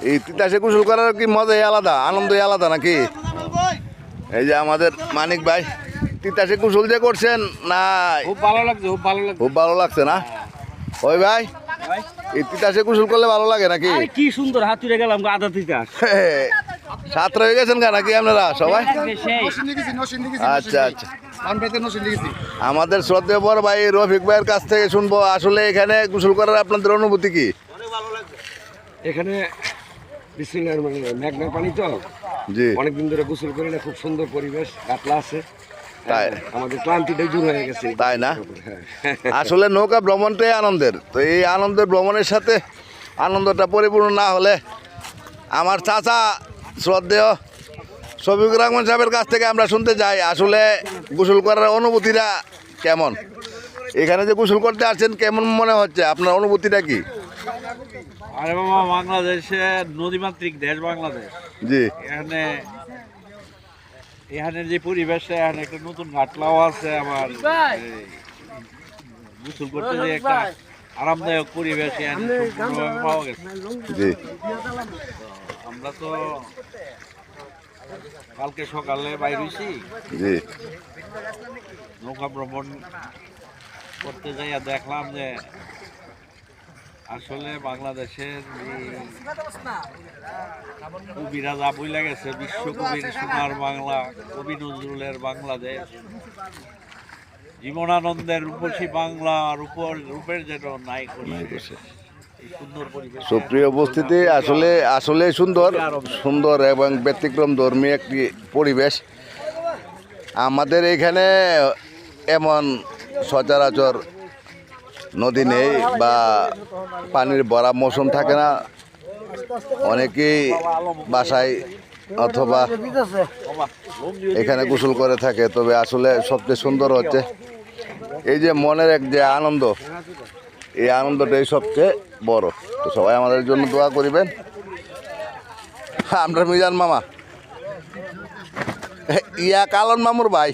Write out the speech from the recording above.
এই তিতাসে গোসল করার কি মজাই আলাদা, আনন্দই আলাদা নাকি? এই যে আমাদের মানিক ভাই তিতাসে গোসল যে করছেন না, খুব ভালো লাগছে, খুব ভালো লাগছে, খুব ভালো লাগছে না? ওই ভাই এই তিতাসে গোসল করলে ভালো লাগে নাকি? কি সুন্দর হাতুড়ে গেলাম আধা তিতাস। ছাত্র হয়ে গেছেন কেন নাকি আপনারা সবাই? আচ্ছা আচ্ছা, আমাদের শ্রদ্ধেয় বড় ভাই রফিক ভাইয়ের কাছ থেকে শুনবো আসলে এখানে গোসল করার আপনাদের অনুভূতি কি? এখানে বিসমিল্লাহির রহমানির রহিম, মেঘনার পানি তো জি, অনেকদিন ধরে গোসল করি না, খুব সুন্দর পরিবেশ, কাতলা আছে, তাই আমাদের ক্লান্তিটাই দূর হয়ে গেছে। তাই না? হ্যাঁ। আসলে নৌকা ভ্রমণটাই আনন্দের, তো এই আনন্দের ভ্রমণের সাথে আনন্দটা পরিপূর্ণ না হলে আমার চাচা শ্রদ্ধেয় শফিকুর রহমান সাহেবের কাছ থেকে আমরা শুনতে যাই আসলে গোসল করার অনুভূতিটা কেমন। এখানে যে গোসল করতে আসছেন কেমন মনে হচ্ছে, আপনার অনুভূতিটা কি? আরে বাবা, বাংলাদেশে নদীমাতৃক দেশ বাংলাদেশ। জি, এখানের যে পরিবেশটা, এখানে একটা নতুন ঘাটলাও আছে, আমার গোসল করতে যে একটা আরামদায়ক পরিবেশ এখানে সম্পূর্ণভাবে পাওয়া গেছে। জি, আমরা তো কালকে সকালে বাইর হয়েছি, জি, নৌকা ভ্রমণ করতে যাইয়া দেখলাম যে আসলে বাংলাদেশের কবিরা যা বইলা গেছে, বিশ্বকবির সোনার বাংলা, কবি নজরুলের বাংলাদেশ, জীবনানন্দের রূপসী বাংলা, রূপের যেন নাই করছে। এই সুন্দর পরিবেশ, সুপ্রিয় উপস্থিতি, আসলে আসলে সুন্দর সুন্দর এবং ব্যতিক্রম ধর্মী একটি পরিবেশ। আমাদের এখানে এমন সচরাচর নদী নেই বা পানির ভরা মৌসুম থাকে না, অনেকেই বাসায় অথবা এখানে গোসল করে থাকে। তবে আসলে সবচেয়ে সুন্দর হচ্ছে এই যে মনের এক যে আনন্দ, এই আনন্দটাই সবচেয়ে বড়। তো সবাই আমাদের জন্য দোয়া করিবেন। আমরা মিজান মামা, ইয়া কালন মামুর ভাই।